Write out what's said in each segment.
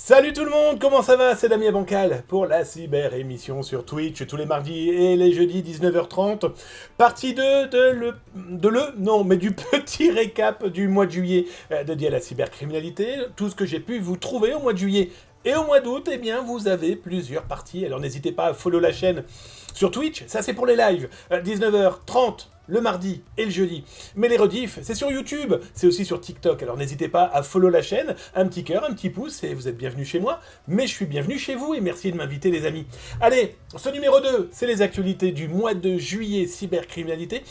Salut tout le monde, comment ça va? C'est Damien Bancal pour la cyber émission sur Twitch tous les mardis et les jeudis 19h30. Partie 2 du petit récap du mois de juillet dédié à la cybercriminalité. Tout ce que j'ai pu vous trouver au mois de juillet et au mois d'août, eh bien vous avez plusieurs parties. Alors n'hésitez pas à follow la chaîne sur Twitch, ça c'est pour les lives, 19h30 le mardi et le jeudi. Mais les rediffs, c'est sur YouTube, c'est aussi sur TikTok. Alors n'hésitez pas à follow la chaîne, un petit cœur, un petit pouce, et vous êtes bienvenus chez moi. Mais je suis bienvenu chez vous, et merci de m'inviter les amis. Allez, ce numéro 2, c'est les actualités du mois de juillet cybercriminalité.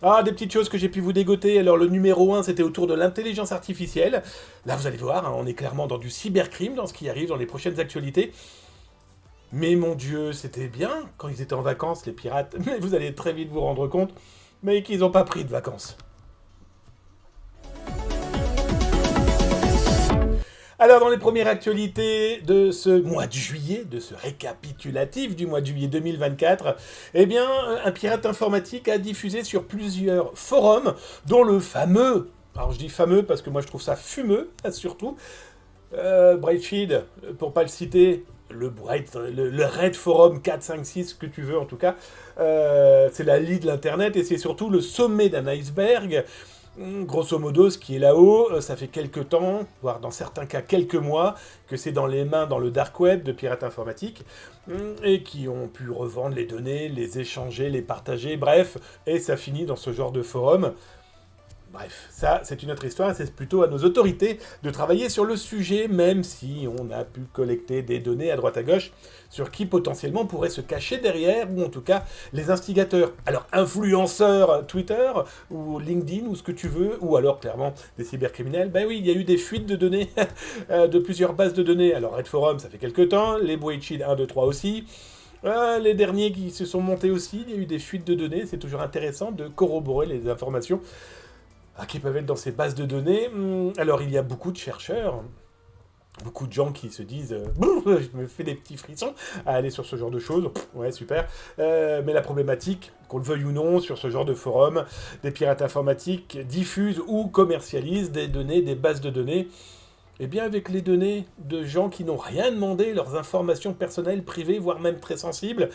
Ah, des petites choses que j'ai pu vous dégoter. Alors le numéro 1, c'était autour de l'intelligence artificielle. Là, vous allez voir, hein, on est clairement dans du cybercrime, dans ce qui arrive dans les prochaines actualités. Mais mon Dieu, c'était bien quand ils étaient en vacances, les pirates. Mais vous allez très vite vous rendre compte mais qu'ils n'ont pas pris de vacances. Alors, dans les premières actualités de ce mois de juillet, de ce récapitulatif du mois de juillet 2024, eh bien, un pirate informatique a diffusé sur plusieurs forums, dont le fameux, alors je dis fameux parce que moi je trouve ça fumeux, surtout, Brightshield, pour pas le citer, le Red Forum 456, ce que tu veux en tout cas, c'est la lie de l'internet et c'est surtout le sommet d'un iceberg. Grosso modo, ce qui est là-haut, ça fait quelques temps, voire dans certains cas quelques mois, que c'est dans les mains, dans le dark web de pirates informatiques, et qui ont pu revendre les données, les échanger, les partager, bref, et ça finit dans ce genre de forum. Bref, ça, c'est une autre histoire, c'est plutôt à nos autorités de travailler sur le sujet, même si on a pu collecter des données à droite à gauche sur qui potentiellement pourrait se cacher derrière, ou en tout cas les instigateurs. Alors, influenceurs Twitter, ou LinkedIn, ou ce que tu veux, ou alors clairement des cybercriminels, ben oui, il y a eu des fuites de données de plusieurs bases de données. Alors, Red Forum, ça fait quelques temps, les Brightshield 1, 2, 3 aussi. Les derniers qui se sont montés aussi, il y a eu des fuites de données, c'est toujours intéressant de corroborer les informations qui peuvent être dans ces bases de données. Alors, il y a beaucoup de chercheurs, beaucoup de gens qui se disent je me fais des petits frissons à aller sur ce genre de choses. Ouais, super. Mais la problématique, qu'on le veuille ou non, sur ce genre de forum, des pirates informatiques diffusent ou commercialisent des données, des bases de données. Eh bien, avec les données de gens qui n'ont rien demandé, leurs informations personnelles, privées, voire même très sensibles.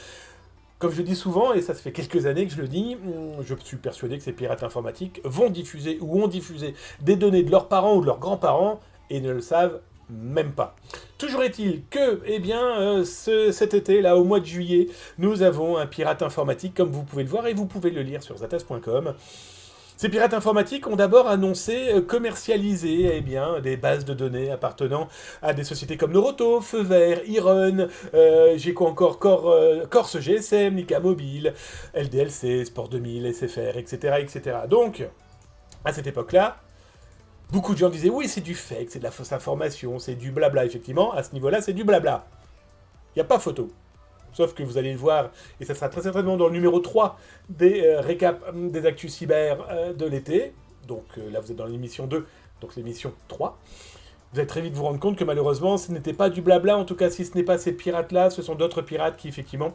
Comme je dis souvent, et ça fait quelques années que je le dis, je suis persuadé que ces pirates informatiques vont diffuser ou ont diffusé des données de leurs parents ou de leurs grands-parents et ne le savent même pas. Toujours est-il que, eh bien, cet été, là, au mois de juillet, nous avons un pirate informatique, comme vous pouvez le voir, et vous pouvez le lire sur zatas.com. Ces pirates informatiques ont d'abord annoncé commercialiser eh des bases de données appartenant à des sociétés comme Noroto, Feu Vert, Iron, j'ai quoi encore, Corse GSM, Nika Mobile, LDLC, Sport 2000, SFR, etc., etc. Donc, à cette époque-là, beaucoup de gens disaient oui, c'est du fake, c'est de la fausse information, c'est du blabla. Effectivement, à ce niveau-là, c'est du blabla. Il n'y a pas photo. Sauf que vous allez le voir, et ça sera très certainement dans le numéro 3 des récaps des actus cyber de l'été. Donc là, vous êtes dans l'émission 2, donc l'émission 3. Vous allez très vite vous rendre compte que malheureusement, ce n'était pas du blabla, en tout cas si ce n'est pas ces pirates-là, ce sont d'autres pirates qui effectivement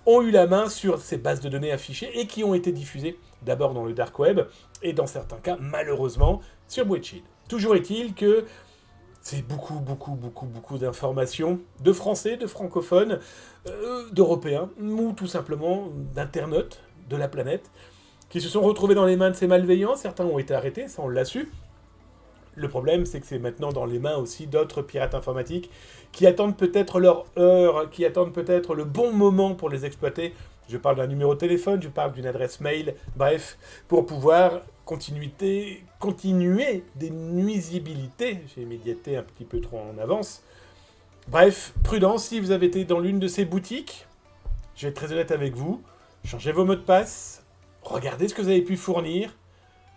ont eu la main sur ces bases de données affichées et qui ont été diffusées d'abord dans le dark web, et dans certains cas, malheureusement, sur Brightshield. Toujours est-il que c'est beaucoup d'informations, de français, de francophones, d'européens, ou tout simplement d'internautes de la planète, qui se sont retrouvés dans les mains de ces malveillants. Certains ont été arrêtés, ça on l'a su. Le problème, c'est que c'est maintenant dans les mains aussi d'autres pirates informatiques qui attendent peut-être leur heure, qui attendent peut-être le bon moment pour les exploiter. Je parle d'un numéro de téléphone, je parle d'une adresse mail, bref, pour pouvoir continuer des nuisibilités. J'ai médiaté un petit peu trop en avance. Bref, prudence, si vous avez été dans l'une de ces boutiques, je vais être très honnête avec vous, changez vos mots de passe, regardez ce que vous avez pu fournir,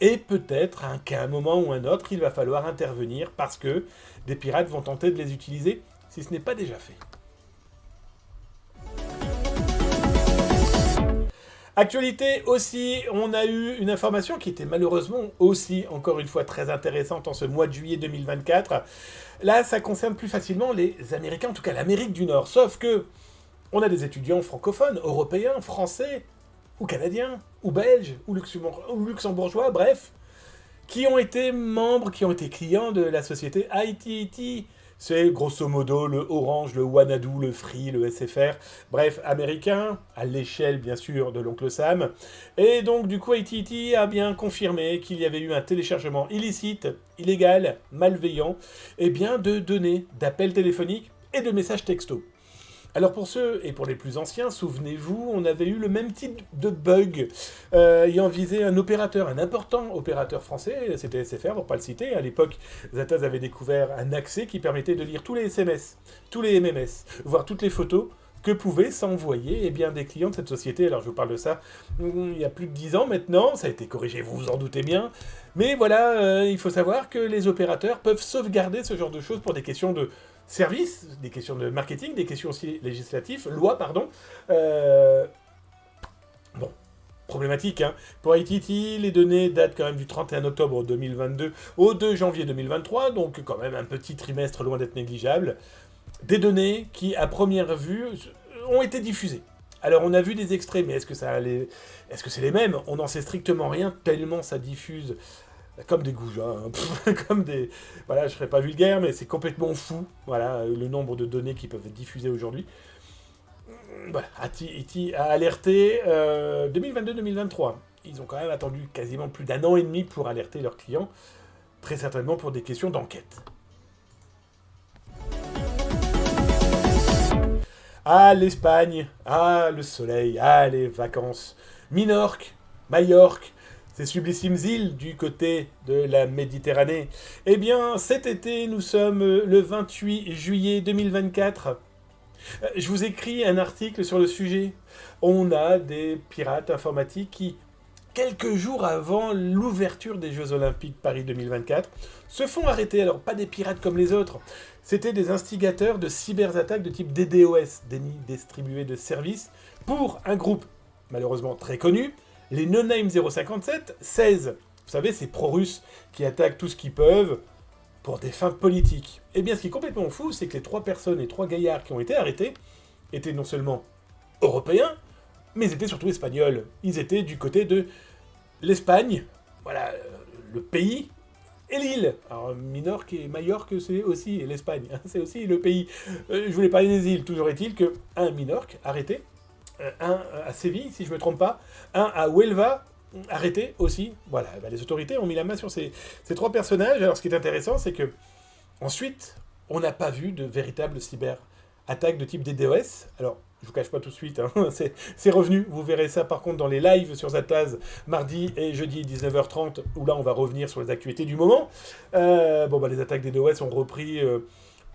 et peut-être qu'à un moment ou un autre, il va falloir intervenir parce que des pirates vont tenter de les utiliser, si ce n'est pas déjà fait. Actualité aussi, on a eu une information qui était malheureusement aussi, encore une fois, très intéressante en ce mois de juillet 2024. Là, ça concerne plus facilement les Américains, en tout cas l'Amérique du Nord. Sauf que on a des francophones, européens, français, ou canadiens, ou belges, ou luxembourgeois, bref, qui ont été membres, qui ont été clients de la société ITT C'est grosso modo le Orange, le Wanadoo, le Free, le SFR, bref, américain, à l'échelle bien sûr de l'oncle Sam. Et donc du coup AT&T a bien confirmé qu'il y avait eu un téléchargement illicite, illégal, malveillant, et bien de données, d'appels téléphoniques et de messages texto. Alors pour ceux et pour les plus anciens, souvenez-vous, on avait eu le même type de bug ayant visé un opérateur, un important opérateur français, c'était SFR pour pas le citer. À l'époque, Zataz avait découvert un accès qui permettait de lire tous les SMS, tous les MMS, voire toutes les photos que pouvaient s'envoyer eh bien, des clients de cette société. Alors je vous parle de ça il y a plus de 10 ans maintenant, ça a été corrigé, vous vous en doutez bien. Mais voilà, il faut savoir que les opérateurs peuvent sauvegarder ce genre de choses pour des questions de service, des questions de marketing, des questions aussi législatives, loi, pardon. Bon, problématique, hein. Pour AT&T, les données datent quand même du 31 octobre 2022 au 2 janvier 2023, donc quand même un petit trimestre loin d'être négligeable. Des données qui, à première vue, ont été diffusées. Alors, on a vu des extraits, mais est-ce que c'est les mêmes? On n'en sait strictement rien, tellement ça diffuse comme des goujats, hein. Comme des... Voilà, je ne serais pas vulgaire, mais c'est complètement fou, voilà, le nombre de données qui peuvent être diffusées aujourd'hui. Voilà, AT&T a alerté 2022-2023. Ils ont quand même attendu quasiment plus d'1 an et demi pour alerter leurs clients, très certainement pour des questions d'enquête. Ah, l'Espagne, ah, le soleil, ah, les vacances. Minorque, Majorque, ces sublissimes îles du côté de la Méditerranée. Eh bien, cet été, nous sommes le 28 juillet 2024. Je vous écris un article sur le sujet. On a des pirates informatiques qui, quelques jours avant l'ouverture des Jeux Olympiques Paris 2024, se font arrêter. Alors, pas des pirates comme les autres. C'était des instigateurs de cyberattaques de type DDoS, déni distribué de services, pour un groupe malheureusement très connu, les No Name 057, 16. Vous savez, ces pro-russes qui attaquent tout ce qu'ils peuvent pour des fins politiques. Eh bien, ce qui est complètement fou, c'est que les 3 personnes et 3 gaillards qui ont été arrêtés étaient non seulement européens, mais ils étaient surtout espagnols. Ils étaient du côté de l'Espagne, voilà, le pays, et l'île. Alors, Minorque et Majorque, c'est aussi l'Espagne, hein, c'est aussi le pays. Je voulais parler des îles, toujours est-il que un Minorque arrêté, un à Séville, si je ne me trompe pas, un à Huelva, arrêté aussi. Voilà, bah, les autorités ont mis la main sur ces 3 personnages. Alors, ce qui est intéressant, c'est que ensuite, on n'a pas vu de véritable cyber-attaque de type DDoS. Alors, je vous cache pas tout de suite, hein, c'est revenu. Vous verrez ça par contre dans les lives sur Zataz, mardi et jeudi 19h30, où là on va revenir sur les actualités du moment. Les attaques DDoS ont repris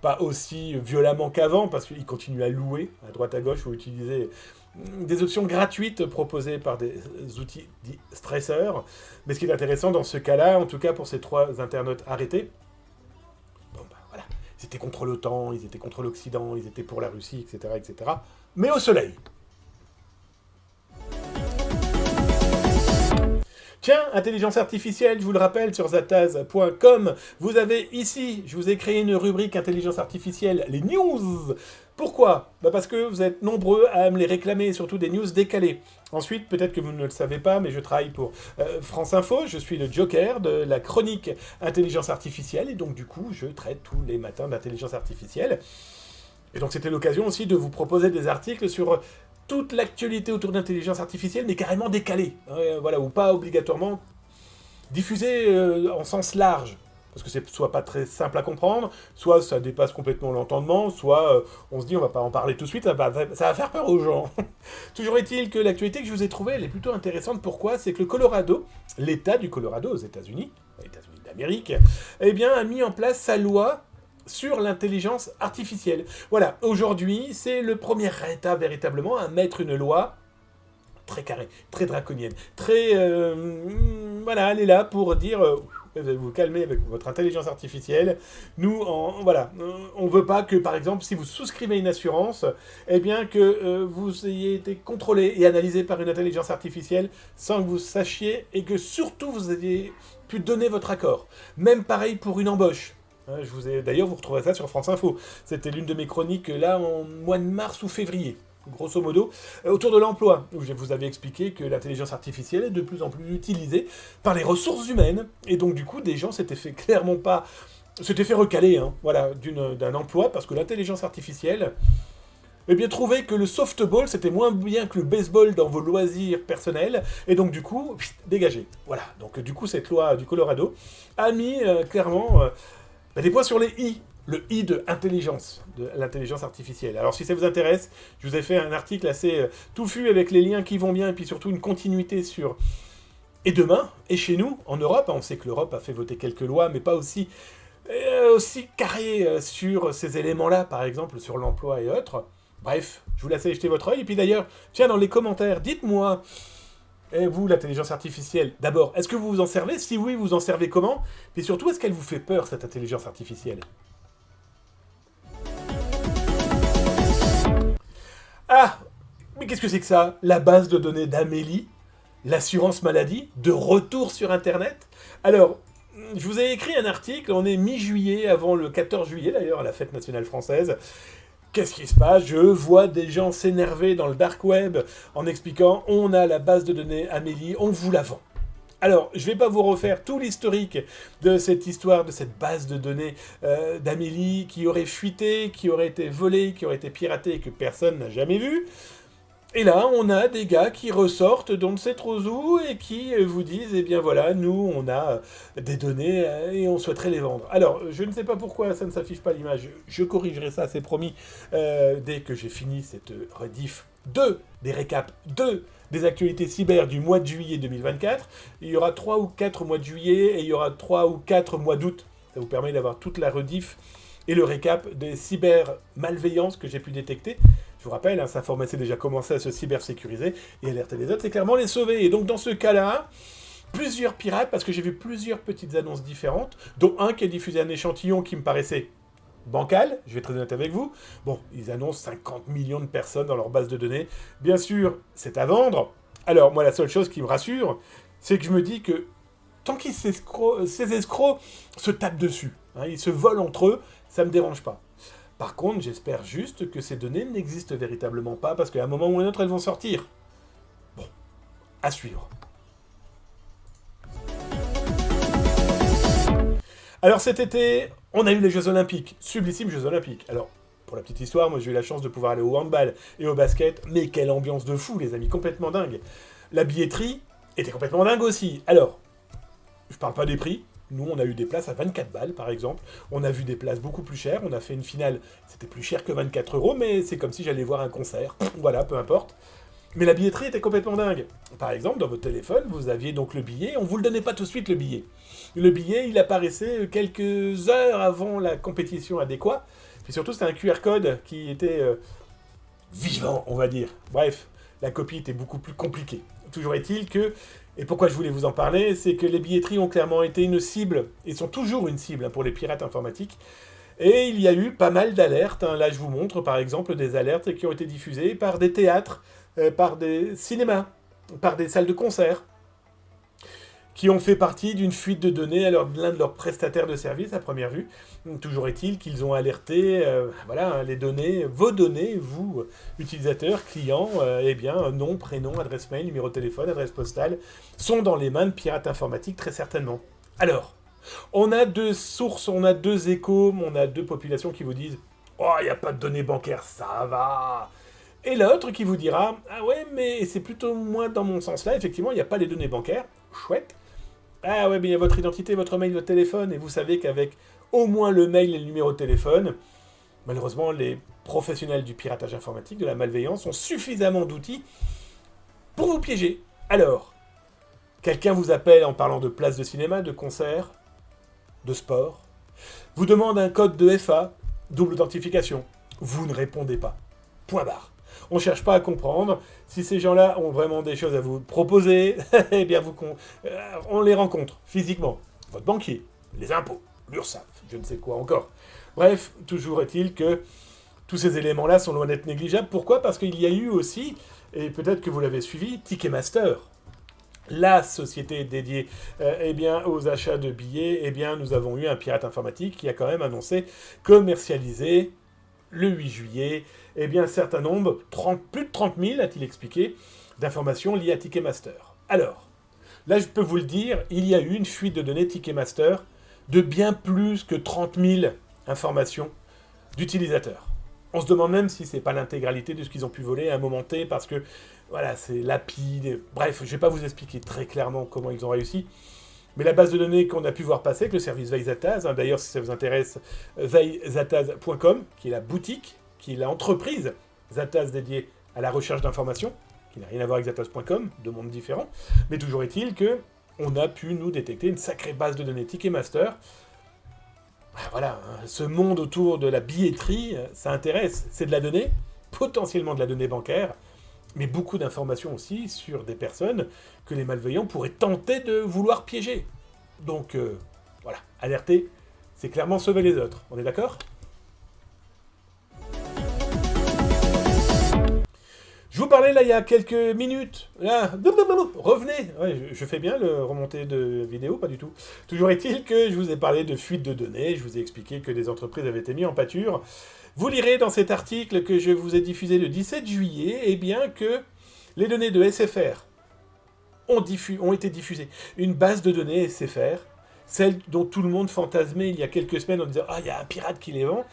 pas aussi violemment qu'avant, parce qu'ils continuent à louer à droite à gauche ou utiliser des options gratuites proposées par des outils dits stresseurs. Mais ce qui est intéressant dans ce cas-là, en tout cas pour ces 3 internautes arrêtés, voilà, ils étaient contre l'OTAN, ils étaient contre l'Occident, ils étaient pour la Russie, etc., etc. Mais au soleil. Tiens, intelligence artificielle, je vous le rappelle, sur zataz.com, vous avez ici, je vous ai créé une rubrique intelligence artificielle, les news. Pourquoi ? Parce que vous êtes nombreux à me les réclamer, surtout des news décalées. Ensuite, peut-être que vous ne le savez pas, mais je travaille pour France Info, je suis le joker de la chronique intelligence artificielle, et donc du coup, je traite tous les matins d'intelligence artificielle. Et donc c'était l'occasion aussi de vous proposer des articles sur toute l'actualité autour d'intelligence artificielle, mais carrément décalée, voilà, ou pas obligatoirement diffusée en sens large, parce que c'est soit pas très simple à comprendre, soit ça dépasse complètement l'entendement, soit on se dit on va pas en parler tout de suite, ça va faire peur aux gens. Toujours est-il que l'actualité que je vous ai trouvée, elle est plutôt intéressante. Pourquoi ? C'est que le Colorado, l'État du Colorado aux États-Unis d'Amérique, eh bien a mis en place sa loi sur l'intelligence artificielle. Voilà, aujourd'hui, c'est le premier État véritablement à mettre une loi très carrée, très draconienne, très... voilà, elle est là pour dire... vous allez vous calmer avec votre intelligence artificielle. Nous, on veut pas que, par exemple, si vous souscrivez une assurance, eh bien que vous ayez été contrôlé et analysé par une intelligence artificielle sans que vous sachiez et que surtout vous ayez pu donner votre accord. Même pareil pour une embauche. D'ailleurs, vous retrouverez ça sur France Info. C'était l'une de mes chroniques là en mois de mars ou février, grosso modo, autour de l'emploi, où je vous avais expliqué que l'intelligence artificielle est de plus en plus utilisée par les ressources humaines, et donc du coup, des gens s'étaient fait clairement pas s'était fait recaler, hein, voilà, d'un emploi, parce que l'intelligence artificielle, eh bien, trouvait que le softball, c'était moins bien que le baseball dans vos loisirs personnels, et donc, du coup, dégagé. Voilà, donc, du coup, cette loi du Colorado a mis, clairement, des points sur les i. Le i de intelligence, de l'intelligence artificielle. Alors, si ça vous intéresse, je vous ai fait un article assez touffu avec les liens qui vont bien, et puis surtout une continuité sur... Et demain, et chez nous, en Europe, on sait que l'Europe a fait voter quelques lois, mais pas aussi carré sur ces éléments-là, par exemple, sur l'emploi et autres. Bref, je vous laisse aller jeter votre œil. Et puis d'ailleurs, tiens, dans les commentaires, dites-moi, et vous, l'intelligence artificielle, d'abord, est-ce que vous vous en servez? Si oui, vous en servez comment? Et surtout, est-ce qu'elle vous fait peur, cette intelligence artificielle? Ah, mais qu'est-ce que c'est que ça? La base de données d'Amélie, l'assurance maladie, de retour sur Internet? Alors, je vous ai écrit un article, on est mi-juillet, avant le 14 juillet d'ailleurs, à la fête nationale française. Qu'est-ce qui se passe? Je vois des gens s'énerver dans le dark web en expliquant on a la base de données Amélie, on vous la vend. Alors, je ne vais pas vous refaire tout l'historique de cette histoire, de cette base de données d'Amélie qui aurait fuité, qui aurait été volée, qui aurait été piratée et que personne n'a jamais vue. Et là, on a des gars qui ressortent d'on ne sait trop où et qui vous disent, eh bien voilà, nous, on a des données et on souhaiterait les vendre. Alors, je ne sais pas pourquoi ça ne s'affiche pas l'image, je corrigerai ça, c'est promis, dès que j'ai fini cette rediff des récaps des actualités cyber du mois de juillet 2024. Il y aura 3 ou 4 mois de juillet et il y aura 3 ou 4 mois d'août. Ça vous permet d'avoir toute la rediff et le récap des cyber-malveillances que j'ai pu détecter. Je vous rappelle, hein, Syinformatie a déjà commencé à se cybersécuriser et alerter les autres, c'est clairement les sauver. Et donc dans ce cas-là, plusieurs pirates, parce que j'ai vu plusieurs petites annonces différentes, dont un qui a diffusé un échantillon qui me paraissait bancal, je vais être très honnête avec vous. Bon, ils annoncent 50 millions de personnes dans leur base de données. Bien sûr, c'est à vendre. Alors moi, la seule chose qui me rassure, c'est que je me dis que tant qu'ils ces escrocs se tapent dessus, hein, ils se volent entre eux, ça ne me dérange pas. Par contre, j'espère juste que ces données n'existent véritablement pas, parce qu'à un moment ou à un autre, elles vont sortir. Bon, à suivre. Alors cet été, on a eu les Jeux Olympiques, sublissimes Jeux Olympiques. Alors, pour la petite histoire, moi j'ai eu la chance de pouvoir aller au handball et au basket, mais quelle ambiance de fou, les amis, complètement dingue. La billetterie était complètement dingue aussi. Alors, je parle pas des prix. Nous, on a eu des places à 24 balles, par exemple. On a vu des places beaucoup plus chères. On a fait une finale, c'était plus cher que 24 €, mais c'est comme si j'allais voir un concert. Voilà, peu importe. Mais la billetterie était complètement dingue. Par exemple, dans votre téléphone, vous aviez donc le billet. On vous le donnait pas tout de suite, le billet. Le billet, il apparaissait quelques heures avant la compétition adéquate. Et surtout, c'était un QR code qui était vivant, on va dire. Bref, la copie était beaucoup plus compliquée. Toujours est-il que... Et pourquoi je voulais vous en parler, c'est que les billetteries ont clairement été une cible, et sont toujours une cible pour les pirates informatiques. Et il y a eu pas mal d'alertes. Là, je vous montre par exemple des alertes qui ont été diffusées par des théâtres, par des cinémas, par des salles de concert, qui ont fait partie d'une fuite de données à l'un de leurs prestataires de services à première vue. Toujours est-il qu'ils ont alerté, voilà, les données, vos données, vous, utilisateurs, clients, eh bien, nom, prénom, adresse mail, numéro de téléphone, adresse postale, sont dans les mains de pirates informatiques, très certainement. Alors, on a deux sources, on a deux échos, on a deux populations qui vous disent « Oh, il n'y a pas de données bancaires, ça va !» Et l'autre qui vous dira « Ah ouais, mais c'est plutôt moins dans mon sens là, effectivement, il n'y a pas les données bancaires, chouette. Ah ouais, mais il y a votre identité, votre mail, votre téléphone, et vous savez qu'avec au moins le mail et le numéro de téléphone, malheureusement, les professionnels du piratage informatique, de la malveillance, ont suffisamment d'outils pour vous piéger. Alors, quelqu'un vous appelle en parlant de place de cinéma, de concert, de sport, vous demande un code de FA, double authentification. Vous ne répondez pas. Point barre. On ne cherche pas à comprendre. Si ces gens-là ont vraiment des choses à vous proposer, eh bien, on les rencontre physiquement. Votre banquier, les impôts, l'URSSAF, je ne sais quoi encore. Bref, toujours est-il que tous ces éléments-là sont loin d'être négligeables. Pourquoi? Parce qu'il y a eu aussi, et peut-être que vous l'avez suivi, Ticketmaster. La société dédiée eh bien, aux achats de billets, eh bien, nous avons eu un pirate informatique qui a quand même annoncé commercialiser le 8 juillet, eh bien, un certain nombre, plus de 30 000, a-t-il expliqué, d'informations liées à Ticketmaster. Alors, là, je peux vous le dire, il y a eu une fuite de données Ticketmaster de bien plus que 30 000 informations d'utilisateurs. On se demande même si c'est pas l'intégralité de ce qu'ils ont pu voler à un moment T, parce que voilà, c'est l'API. Bref, je vais pas vous expliquer très clairement comment ils ont réussi. Mais la base de données qu'on a pu voir passer avec le service Veizataz, d'ailleurs si ça vous intéresse, veizataz.com, qui est la boutique, qui est l'entreprise Zataz dédiée à la recherche d'informations, qui n'a rien à voir avec Zataz.com, deux mondes différents, mais toujours est-il que on a pu nous détecter une sacrée base de données Ticketmaster. Voilà, ce monde autour de la billetterie, ça intéresse, c'est de la donnée, potentiellement de la donnée bancaire, mais beaucoup d'informations aussi sur des personnes que les malveillants pourraient tenter de vouloir piéger. Donc, voilà, alerter, c'est clairement sauver les autres. On est d'accord ? Je vous parlais là il y a quelques minutes. Là, revenez. Ouais, je fais bien le remonter de vidéo, pas du tout. Toujours est-il que je vous ai parlé de fuite de données. Je vous ai expliqué que des entreprises avaient été mises en pâture. Vous lirez dans cet article que je vous ai diffusé le 17 juillet, eh bien que les données de SFR ont été diffusées. Une base de données SFR, celle dont tout le monde fantasmait il y a quelques semaines en disant « Ah, il y a un pirate qui les vend ».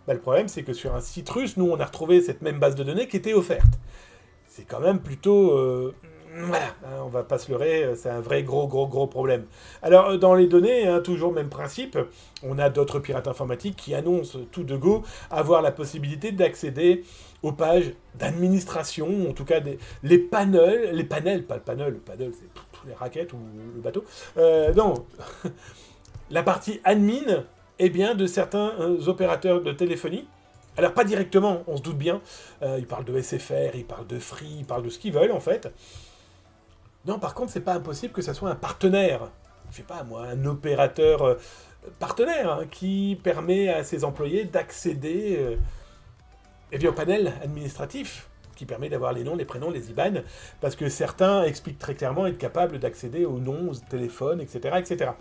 Le problème, c'est que sur un site russe, nous, on a retrouvé cette même base de données qui était offerte. C'est quand même plutôt... voilà, on va pas se leurrer, c'est un vrai gros problème. Alors, dans les données, toujours même principe, on a d'autres pirates informatiques qui annoncent tout de go avoir la possibilité d'accéder aux pages d'administration, en tout cas les panels, pas le panel, c'est les raquettes ou le bateau. Non, la partie admin, eh bien, de certains opérateurs de téléphonie. Alors, pas directement, on se doute bien. Ils parlent de SFR, ils parlent de Free, ils parlent de ce qu'ils veulent, en fait. Non, par contre, c'est pas impossible que ça soit un partenaire. Je sais pas, moi, un opérateur partenaire qui permet à ses employés d'accéder au panel administratif, qui permet d'avoir les noms, les prénoms, les IBAN, parce que certains expliquent très clairement être capables d'accéder aux noms, aux téléphones, etc., etc.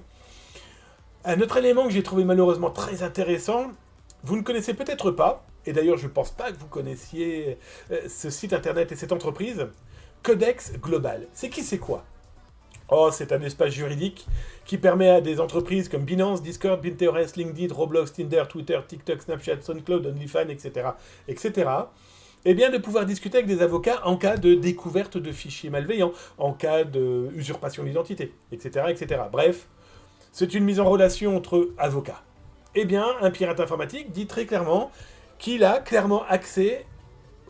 Un autre élément que j'ai trouvé malheureusement très intéressant, vous ne connaissez peut-être pas, et d'ailleurs je ne pense pas que vous connaissiez ce site internet et cette entreprise, Codex Global. C'est qui, c'est quoi ? Oh, c'est un espace juridique qui permet à des entreprises comme Binance, Discord, Pinterest, LinkedIn, Roblox, Tinder, Twitter, TikTok, Snapchat, SoundCloud, OnlyFans, etc., etc., eh bien de pouvoir discuter avec des avocats en cas de découverte de fichiers malveillants, en cas d'usurpation d'identité, etc., etc. Bref, c'est une mise en relation entre avocats. Eh bien, un pirate informatique dit très clairement qu'il a clairement accès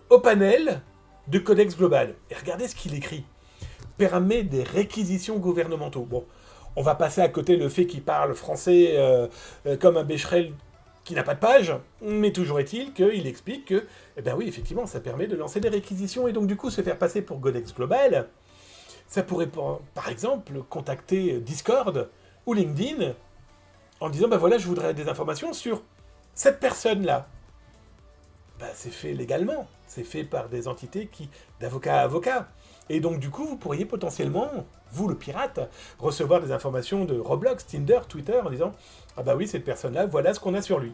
au panel de Codex Global. Et regardez ce qu'il écrit. Permet des réquisitions gouvernementaux. Bon, on va passer à côté le fait qu'il parle français comme un Becherel qui n'a pas de page, mais toujours est-il qu'il explique que, eh bien oui, effectivement, ça permet de lancer des réquisitions et donc du coup se faire passer pour Codex Global. Ça pourrait, par exemple, contacter Discord ou LinkedIn en disant, ben voilà, je voudrais des informations sur cette personne-là. Ben, c'est fait légalement. C'est fait par des entités d'avocat à avocat. Et donc, du coup, vous pourriez potentiellement, vous, le pirate, recevoir des informations de Roblox, Tinder, Twitter, en disant, ah bah oui, cette personne-là, voilà ce qu'on a sur lui.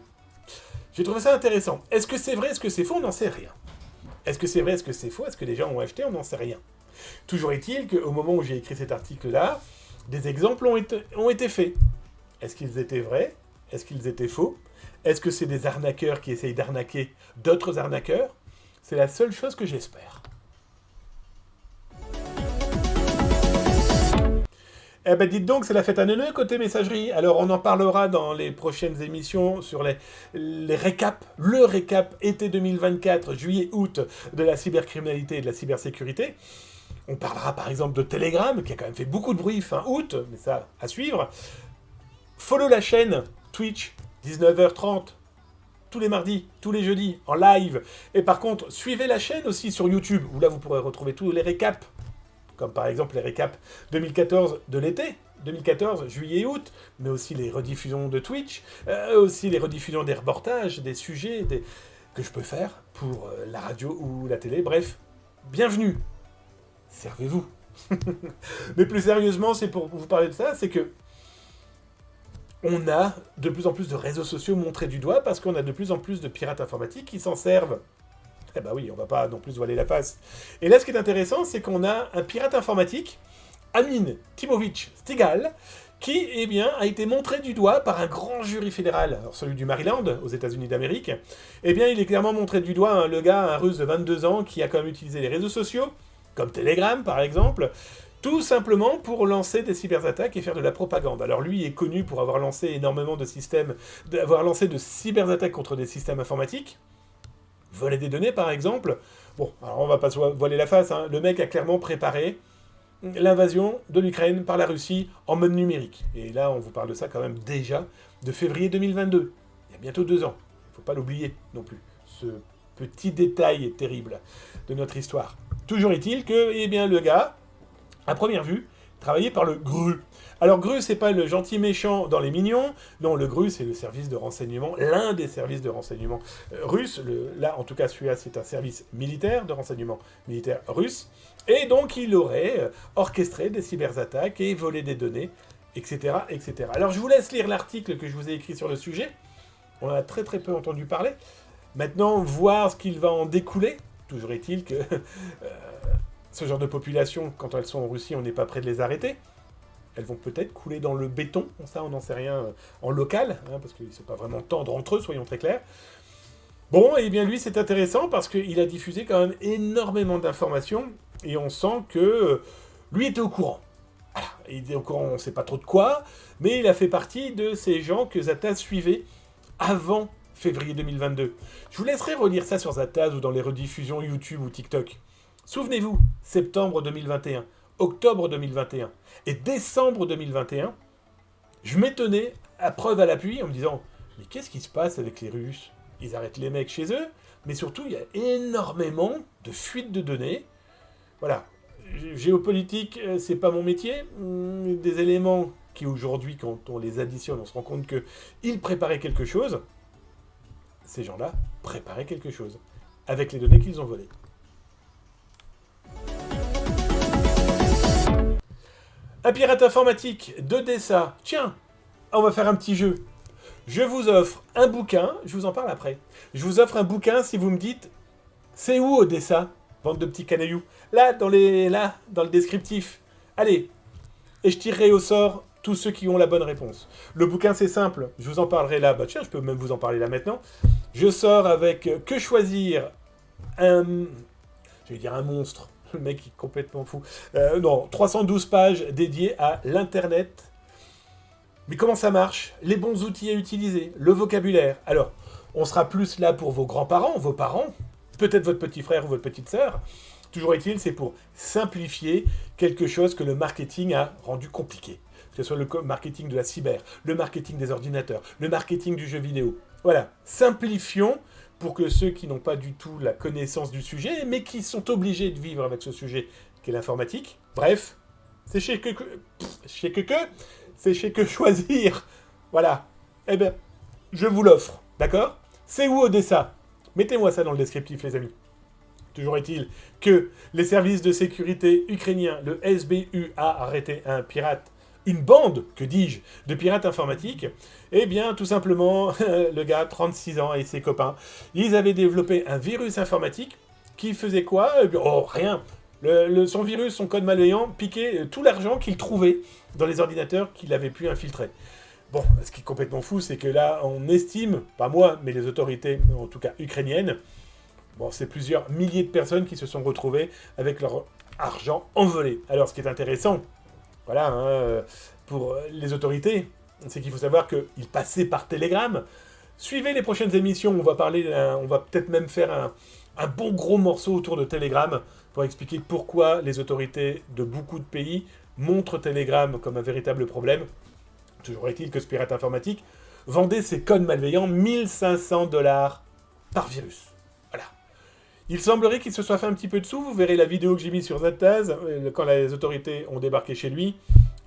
J'ai trouvé ça intéressant. Est-ce que c'est vrai, est-ce que c'est faux? On n'en sait rien. Est-ce que c'est vrai, est-ce que c'est faux? Est-ce que les gens ont acheté? On n'en sait rien. Toujours est-il qu'au moment où j'ai écrit cet article-là, des exemples ont été faits. Est-ce qu'ils étaient vrais? Est-ce qu'ils étaient faux? Est-ce que c'est des arnaqueurs qui essayent d'arnaquer d'autres arnaqueurs? C'est la seule chose que j'espère. Eh ben dites donc, c'est la fête à neuneux côté messagerie. Alors on en parlera dans les prochaines émissions sur les récaps, le récap été 2024, juillet-août, de la cybercriminalité et de la cybersécurité. On parlera par exemple de Telegram, qui a quand même fait beaucoup de bruit fin août, mais ça, à suivre. Follow la chaîne Twitch, 19h30, tous les mardis, tous les jeudis, en live. Et par contre, suivez la chaîne aussi sur YouTube, où là vous pourrez retrouver tous les récaps, comme par exemple les récaps 2014 de l'été, 2014, juillet et août, mais aussi les rediffusions de Twitch, aussi les rediffusions des reportages, des sujets que je peux faire pour la radio ou la télé. Bref, bienvenue. Servez-vous. Mais plus sérieusement, c'est pour vous parler de ça, c'est que on a de plus en plus de réseaux sociaux montrés du doigt parce qu'on a de plus en plus de pirates informatiques qui s'en servent. Eh ben oui, on va pas non plus voiler la face. Et là, ce qui est intéressant, c'est qu'on a un pirate informatique, Amin Timovic Stigal, qui, eh bien, a été montré du doigt par un grand jury fédéral, alors celui du Maryland, aux États-Unis d'Amérique. Eh bien, il est clairement montré du doigt, hein, le gars, un russe de 22 ans, qui a quand même utilisé les réseaux sociaux, comme Telegram par exemple, tout simplement pour lancer des cyberattaques et faire de la propagande. Alors lui est connu pour avoir lancé énormément de systèmes, d'avoir lancé de cyberattaques contre des systèmes informatiques, voler des données par exemple. Bon, alors on va pas se voiler la face, hein. Le mec a clairement préparé l'invasion de l'Ukraine par la Russie en mode numérique. Et là, on vous parle de ça quand même déjà de février 2022. Il y a bientôt 2 ans. Il ne faut pas l'oublier non plus. Ce petit détail terrible de notre histoire. Toujours est-il que, eh bien, le gars, à première vue, travaillait par le GRU. Alors GRU, c'est pas le gentil méchant dans Les Mignons. Non, le GRU, c'est le service de renseignement, l'un des services de renseignement russes. Là, en tout cas, celui-là, c'est un service militaire de renseignement militaire russe. Et donc, il aurait orchestré des cyberattaques et volé des données, etc., etc. Alors, je vous laisse lire l'article que je vous ai écrit sur le sujet. On en a très très peu entendu parler. Maintenant, voir ce qu'il va en découler. Toujours est-il que ce genre de population, quand elles sont en Russie, on n'est pas près de les arrêter. Elles vont peut-être couler dans le béton, ça on n'en sait rien en local, hein, parce que c'est pas vraiment tendre entre eux, soyons très clairs. Bon, et bien lui c'est intéressant parce qu'il a diffusé quand même énormément d'informations, et on sent que lui était au courant. Voilà, il était au courant, on ne sait pas trop de quoi, mais il a fait partie de ces gens que Zataz suivait avant février 2022. Je vous laisserai relire ça sur Zataz ou dans les rediffusions YouTube ou TikTok. Souvenez-vous, septembre 2021, octobre 2021 et décembre 2021, je m'étonnais, à preuve à l'appui, en me disant « Mais qu'est-ce qui se passe avec les Russes ? Ils arrêtent les mecs chez eux, mais surtout, il y a énormément de fuites de données. Voilà. Géopolitique, c'est pas mon métier. Des éléments qui, aujourd'hui, quand on les additionne, on se rend compte qu'ils préparaient quelque chose. Ces gens-là préparaient quelque chose, avec les données qu'ils ont volées. Un pirate informatique d'Odessa. Tiens, on va faire un petit jeu. Je vous offre un bouquin, je vous en parle après. Je vous offre un bouquin si vous me dites, c'est où Odessa, bande de petits canailloux. Là, dans le descriptif. Allez, et je tirerai au sort tous ceux qui ont la bonne réponse. Le bouquin, c'est simple, je vous en parlerai là. Bah tiens, je peux même vous en parler là maintenant. Je sors avec Que choisir un... Je vais dire un monstre. Le mec est complètement fou. Non, 312 pages dédiées à l'Internet. Mais comment ça marche ? Les bons outils à utiliser, le vocabulaire. Alors, on sera plus là pour vos grands-parents, vos parents, peut-être votre petit frère ou votre petite sœur. Toujours est-il, c'est pour simplifier quelque chose que le marketing a rendu compliqué. Que ce soit le marketing de la cyber, le marketing des ordinateurs, le marketing du jeu vidéo. Voilà, simplifions pour que ceux qui n'ont pas du tout la connaissance du sujet, mais qui sont obligés de vivre avec ce sujet, qu'est l'informatique. Bref, c'est chez Que choisir. Voilà. Eh bien, je vous l'offre, d'accord ? C'est où Odessa ? Mettez-moi ça dans le descriptif, les amis. Toujours est-il que les services de sécurité ukrainiens, le SBU, a arrêté un pirate, une bande, que dis-je, de pirates informatiques. Eh bien, tout simplement, le gars, 36 ans, et ses copains, ils avaient développé un virus informatique qui faisait quoi ? Oh, rien. Son virus, son code malveillant, piquait tout l'argent qu'il trouvait dans les ordinateurs qu'il avait pu infiltrer. Bon, ce qui est complètement fou, c'est que là, on estime, pas moi, mais les autorités, en tout cas ukrainiennes, bon, c'est plusieurs milliers de personnes qui se sont retrouvées avec leur argent envolé. Alors, ce qui est intéressant, voilà, hein, pour les autorités, c'est qu'il faut savoir qu'ils passaient par Telegram. Suivez les prochaines émissions, on va peut-être même faire un bon gros morceau autour de Telegram pour expliquer pourquoi les autorités de beaucoup de pays montrent Telegram comme un véritable problème. Toujours est-il que ce pirate informatique vendait ses codes malveillants 1500 $ par virus. Voilà. Il semblerait qu'il se soit fait un petit peu de sous. Vous verrez la vidéo que j'ai mise sur Zataz. Quand les autorités ont débarqué chez lui,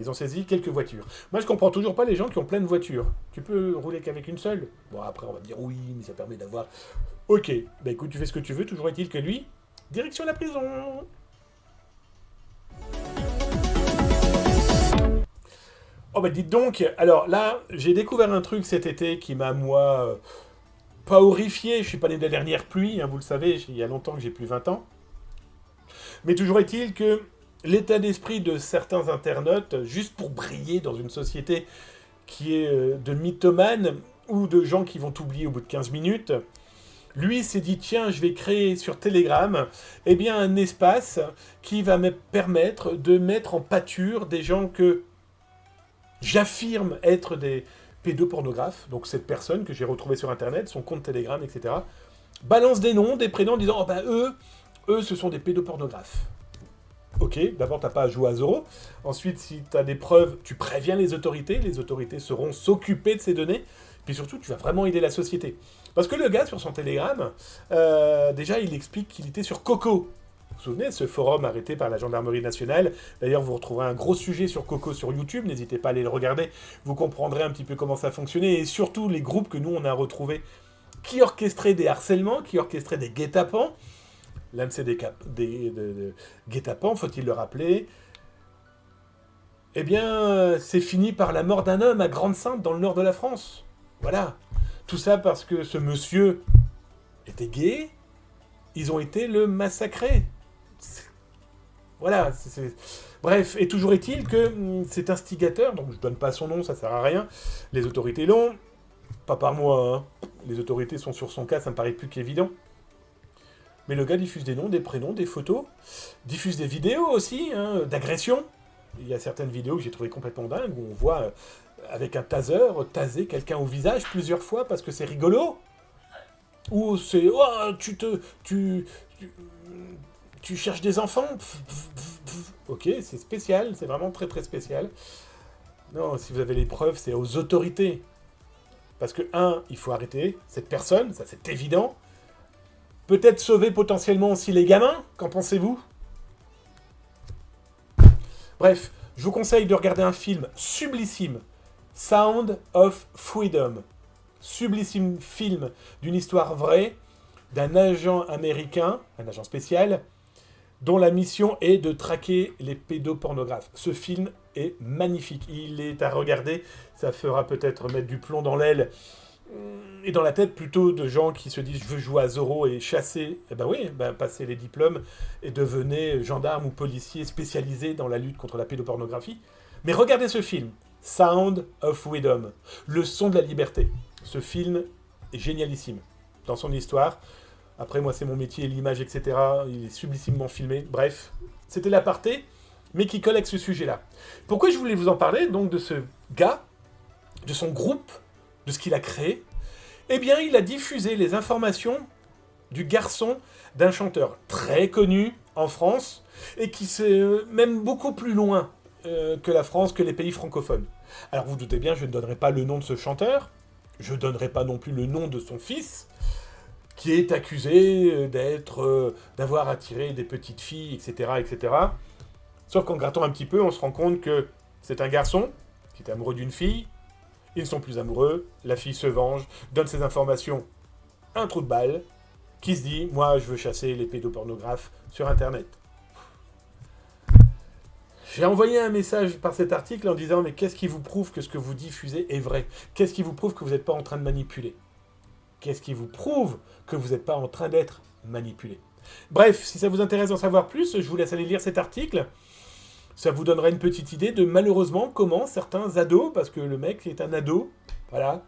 ils ont saisi quelques voitures. Moi, je comprends toujours pas les gens qui ont plein de voitures. Tu peux rouler qu'avec une seule ? Bon, après, on va me dire oui, mais ça permet d'avoir... Ok, bah écoute, tu fais ce que tu veux. Toujours est-il que lui, direction la prison. Oh bah dites donc, alors là, j'ai découvert un truc cet été qui m'a, moi, pas horrifié. Je suis pas né de la dernière pluie, hein, vous le savez, il y a longtemps que j'ai plus 20 ans. Mais toujours est-il que l'état d'esprit de certains internautes, juste pour briller dans une société qui est de mythomanes ou de gens qui vont t'oublier au bout de 15 minutes. Lui s'est dit, tiens, je vais créer sur Telegram eh bien, un espace qui va me permettre de mettre en pâture des gens que j'affirme être des pédopornographes. Donc cette personne que j'ai retrouvée sur Internet, son compte Telegram, etc., balance des noms, des prénoms en disant, oh ben eux, ce sont des pédopornographes. Ok, d'abord, t'as pas à jouer à zéro. Ensuite, si tu as des preuves, tu préviens les autorités sauront s'occuper de ces données. Puis surtout, tu vas vraiment aider la société. Parce que le gars, sur son Telegram, déjà, il explique qu'il était sur Coco. Vous vous souvenez, ce forum arrêté par la gendarmerie nationale. D'ailleurs, vous retrouverez un gros sujet sur Coco sur YouTube. N'hésitez pas à aller le regarder. Vous comprendrez un petit peu comment ça fonctionnait. Et surtout, les groupes que nous, on a retrouvés qui orchestraient des harcèlements, qui orchestraient des guet-apens. L'un de ces guet-apens, faut-il le rappeler, eh bien, c'est fini par la mort d'un homme à Grande-Synthe, dans le nord de la France. Voilà. Tout ça parce que ce monsieur était gay, ils ont été le massacrer. Voilà. Bref, et toujours est-il que cet instigateur, donc je donne pas son nom, ça sert à rien, les autorités l'ont, pas par moi, hein. Les autorités sont sur son cas, ça me paraît plus qu'évident. Mais le gars diffuse des noms, des prénoms, des photos, diffuse des vidéos aussi, hein, d'agression. Il y a certaines vidéos que j'ai trouvées complètement dingues, où on voit, avec un taser quelqu'un au visage plusieurs fois parce que c'est rigolo. Ou c'est, oh, tu cherches des enfants. Ok, c'est spécial, c'est vraiment très très spécial. Non, si vous avez les preuves, c'est aux autorités. Parce que, il faut arrêter cette personne, ça c'est évident. Peut-être sauver potentiellement aussi les gamins, qu'en pensez-vous? Bref, je vous conseille de regarder un film sublissime, Sound of Freedom. Sublissime film d'une histoire vraie, d'un agent américain, un agent spécial, dont la mission est de traquer les pédopornographes. Ce film est magnifique, il est à regarder, ça fera peut-être mettre du plomb dans l'aile et dans la tête plutôt de gens qui se disent je veux jouer à Zorro et chasser, eh ben oui, passez les diplômes et devenez gendarme ou policier spécialisé dans la lutte contre la pédopornographie. Mais regardez ce film, Sound of Freedom, le son de la liberté. Ce film est génialissime dans son histoire. Après, moi, c'est mon métier, l'image, etc. Il est sublissimement filmé. Bref, c'était l'aparté, mais qui colle avec ce sujet-là. Pourquoi je voulais vous en parler, donc, de ce gars, de son groupe, de ce qu'il a créé? Eh bien, il a diffusé les informations du garçon d'un chanteur très connu en France, et qui s'est même beaucoup plus loin que la France, que les pays francophones. Alors, vous doutez bien, je ne donnerai pas le nom de ce chanteur, je ne donnerai pas non plus le nom de son fils, qui est accusé d'avoir attiré des petites filles, etc., etc. Sauf qu'en grattant un petit peu, on se rend compte que c'est un garçon qui est amoureux d'une fille, ils ne sont plus amoureux, la fille se venge, donne ses informations à un trou de balle, qui se dit, moi je veux chasser les pédopornographes sur Internet. J'ai envoyé un message par cet article en disant, mais qu'est-ce qui vous prouve que ce que vous diffusez est vrai? Qu'est-ce qui vous prouve que vous n'êtes pas en train de manipuler? Qu'est-ce qui vous prouve que vous n'êtes pas en train d'être manipulé? Bref, si ça vous intéresse d'en savoir plus, je vous laisse aller lire cet article. Ça vous donnera une petite idée de, malheureusement, comment certains ados, parce que le mec est un ado, voilà,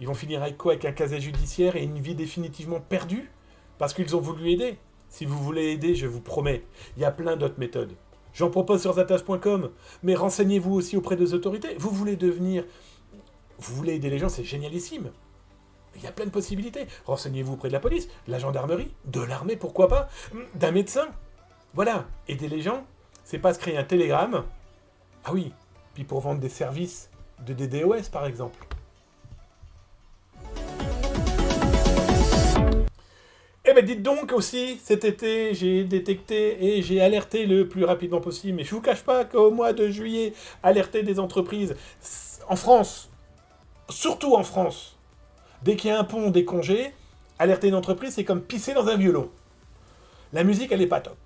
ils vont finir avec quoi? Avec un casier judiciaire et une vie définitivement perdue? Parce qu'ils ont voulu aider. Si vous voulez aider, je vous promets, il y a plein d'autres méthodes. J'en propose sur zatas.com, mais renseignez-vous aussi auprès des autorités. Vous voulez aider les gens, c'est génialissime. Il y a plein de possibilités. Renseignez-vous auprès de la police, de la gendarmerie, de l'armée, pourquoi pas, d'un médecin. Voilà, aider les gens, c'est pas se créer un télégramme. Ah oui, puis pour vendre des services de DDoS, par exemple. Eh ben dites donc aussi, cet été, j'ai détecté et j'ai alerté le plus rapidement possible, mais je vous cache pas qu'au mois de juillet, alerter des entreprises en France, surtout en France, dès qu'il y a un pont, des congés, alerter une entreprise, c'est comme pisser dans un violon. La musique, elle est pas top.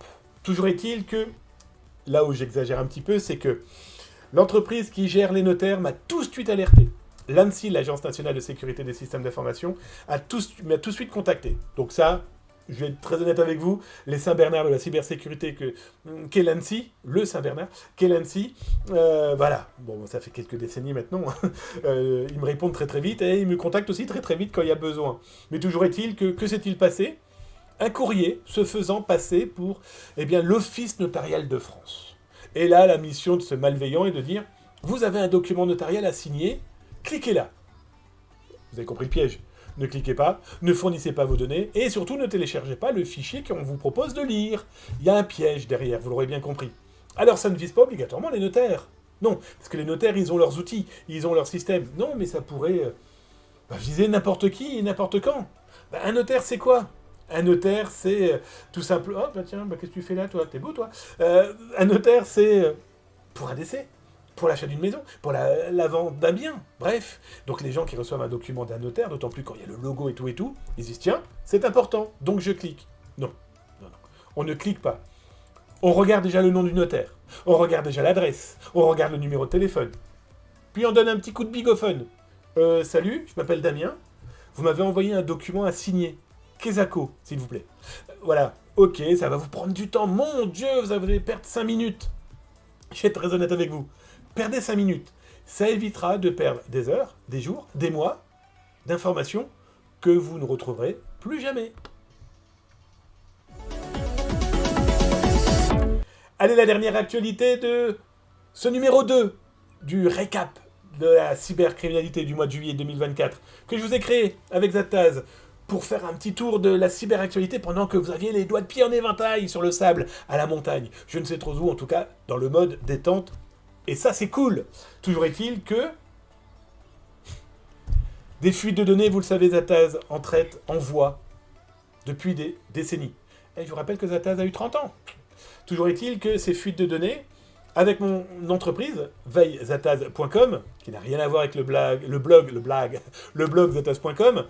Toujours est-il que, là où j'exagère un petit peu, c'est que l'entreprise qui gère les notaires m'a tout de suite alerté. L'ANSSI, l'Agence nationale de sécurité des systèmes d'information, m'a tout de suite contacté. Donc ça, je vais être très honnête avec vous, les Saint-Bernard de la cybersécurité qu'est l'ANSSI, le Saint-Bernard, qu'est l'ANSSI, voilà, bon, ça fait quelques décennies maintenant, ils me répondent très très vite et ils me contactent aussi très très vite quand il y a besoin. Mais toujours est-il que s'est-il passé? Un courrier se faisant passer pour l'Office notarial de France. Et là, la mission de ce malveillant est de dire, vous avez un document notarial à signer, cliquez là. Vous avez compris le piège. Ne cliquez pas, ne fournissez pas vos données, et surtout ne téléchargez pas le fichier qu'on vous propose de lire. Il y a un piège derrière, vous l'aurez bien compris. Alors ça ne vise pas obligatoirement les notaires. Non, parce que les notaires, ils ont leurs outils, ils ont leur système. Non, mais ça pourrait viser n'importe qui et n'importe quand. Un notaire, c'est quoi? Un notaire, c'est tout simplement... Oh, tiens, qu'est-ce que tu fais là, toi? T'es beau, toi. Un notaire, c'est pour un décès. Pour l'achat d'une maison, pour la vente d'un bien, bref. Donc les gens qui reçoivent un document d'un notaire, d'autant plus quand il y a le logo et tout, ils disent tiens, c'est important, donc je clique. Non, on ne clique pas. On regarde déjà le nom du notaire, on regarde déjà l'adresse, on regarde le numéro de téléphone. Puis on donne un petit coup de bigophone. Salut, je m'appelle Damien, vous m'avez envoyé un document à signer. Kesako, s'il vous plaît. Voilà, ok, ça va vous prendre du temps, mon Dieu, vous allez perdre 5 minutes. Je vais être très honnête avec vous. Perdez 5 minutes. Ça évitera de perdre des heures, des jours, des mois d'informations que vous ne retrouverez plus jamais. Allez, la dernière actualité de ce numéro 2 du récap de la cybercriminalité du mois de juillet 2024 que je vous ai créé avec Zataz pour faire un petit tour de la cyberactualité pendant que vous aviez les doigts de pied en éventail sur le sable à la montagne. Je ne sais trop où, en tout cas dans le mode détente. Et ça, c'est cool. Toujours est-il que des fuites de données, vous le savez, Zataz en traite, en voie, depuis des décennies. Et je vous rappelle que Zataz a eu 30 ans. Toujours est-il que ces fuites de données, avec mon entreprise, veillezataz.com, qui n'a rien à voir avec le blog zataz.com,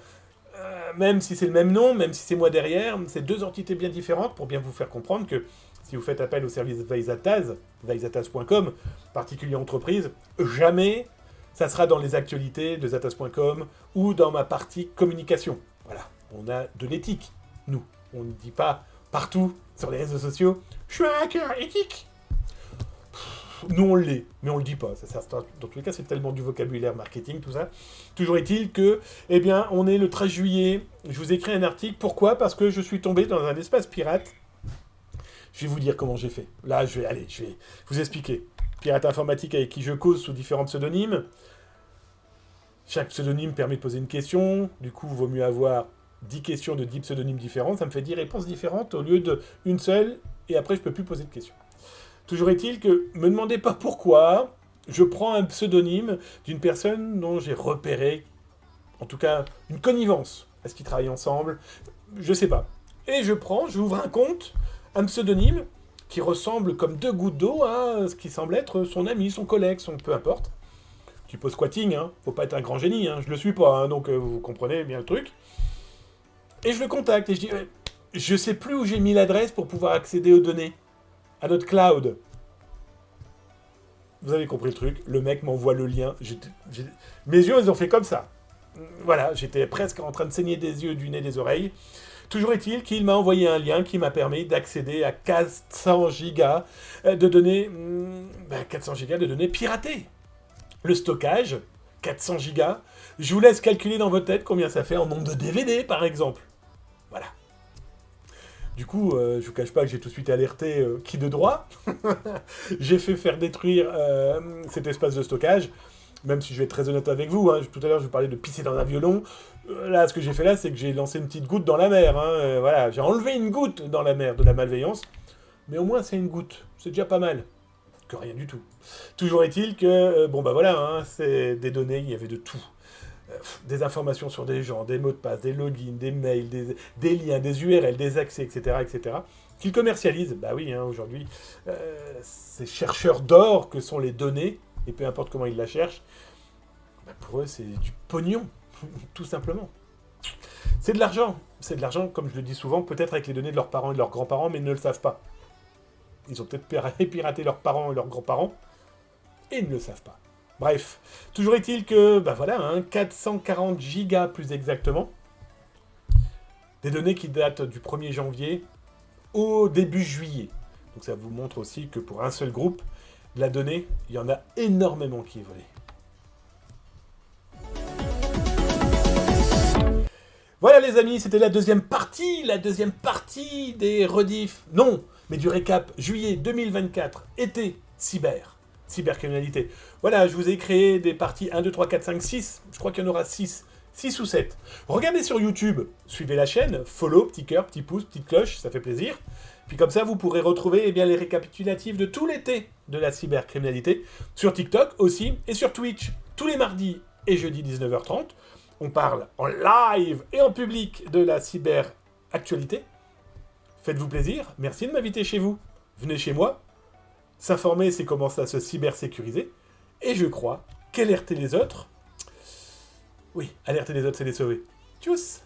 même si c'est le même nom, même si c'est moi derrière, c'est deux entités bien différentes pour bien vous faire comprendre que si vous faites appel au service Veillezataz, veillezataz.com, particulier entreprise, jamais ça sera dans les actualités de zataz.com ou dans ma partie communication. Voilà, on a de l'éthique, nous. On ne dit pas partout sur les réseaux sociaux « Je suis un hacker éthique !» Nous, on l'est, mais on le dit pas. Dans tous les cas, c'est tellement du vocabulaire marketing, tout ça. Toujours est-il que, on est le 13 juillet. Je vous ai écrit un article. Pourquoi? Parce que je suis tombé dans un espace pirate. Je vais vous dire comment j'ai fait. Là, je vais vous expliquer. Pirate informatique avec qui je cause sous différents pseudonymes. Chaque pseudonyme permet de poser une question. Du coup, il vaut mieux avoir 10 questions de 10 pseudonymes différents. Ça me fait 10 réponses différentes au lieu d'une seule. Et après, je ne peux plus poser de questions. Toujours est-il que, me demandez pas pourquoi, je prends un pseudonyme d'une personne dont j'ai repéré, en tout cas, une connivence. Est-ce qu'ils travaillent ensemble? Je sais pas. Et j'ouvre un compte, un pseudonyme, qui ressemble comme deux gouttes d'eau à ce qui semble être son ami, son collègue, son peu importe. Typo squatting, hein. Faut pas être un grand génie, hein. Je le suis pas, hein, donc vous comprenez bien le truc. Et je le contacte et je dis, je sais plus où j'ai mis l'adresse pour pouvoir accéder aux données. À notre cloud. Vous avez compris le truc. Le mec m'envoie le lien. Mes yeux, ils ont fait comme ça. Voilà, j'étais presque en train de saigner des yeux, du nez, des oreilles. Toujours est-il qu'il m'a envoyé un lien qui m'a permis d'accéder à 400 gigas de données... 400 gigas de données piratées. Le stockage, 400 gigas. Je vous laisse calculer dans votre tête combien ça fait en nombre de DVD, par exemple. Voilà. Du coup, je vous cache pas que j'ai tout de suite alerté qui de droit. J'ai fait faire détruire cet espace de stockage, même si je vais être très honnête avec vous. Hein, tout à l'heure, je vous parlais de pisser dans un violon. Là, ce que j'ai fait là, c'est que j'ai lancé une petite goutte dans la mer. Hein, voilà, j'ai enlevé une goutte dans la mer de la malveillance. Mais au moins, c'est une goutte. C'est déjà pas mal. Que rien du tout. Toujours est-il que, voilà, c'est des données, il y avait de tout. Des informations sur des gens, des mots de passe, des logins, des mails, des liens, des URL, des accès, etc., qu'ils commercialisent. Bah oui, hein, aujourd'hui, ces chercheurs d'or que sont les données, et peu importe comment ils la cherchent, pour eux, c'est du pognon, tout simplement. C'est de l'argent, comme je le dis souvent, peut-être avec les données de leurs parents et de leurs grands-parents, mais ils ne le savent pas. Ils ont peut-être piraté leurs parents et leurs grands-parents, et ils ne le savent pas. Bref, toujours est-il que, 440 gigas plus exactement, Des données qui datent du 1er janvier au début juillet. Donc ça vous montre aussi que pour un seul groupe, la donnée, il y en a énormément qui est volée. Voilà les amis, c'était la deuxième partie des rediffs, non, mais du récap juillet 2024, été, cybercriminalité. Voilà, je vous ai créé des parties 1, 2, 3, 4, 5, 6, je crois qu'il y en aura 6 ou 7. Regardez sur YouTube, suivez la chaîne, follow, petit cœur, petit pouce, petite cloche, ça fait plaisir. Puis comme ça, vous pourrez retrouver les récapitulatifs de tout l'été de la cybercriminalité, sur TikTok aussi, et sur Twitch, tous les mardis et jeudis 19h30. On parle en live et en public de la cyberactualité. Faites-vous plaisir, merci de m'inviter chez vous. Venez chez moi. S'informer, c'est comment ça se cybersécuriser. Et je crois qu'alerter les autres... Oui, alerter les autres, c'est les sauver. Tchuss!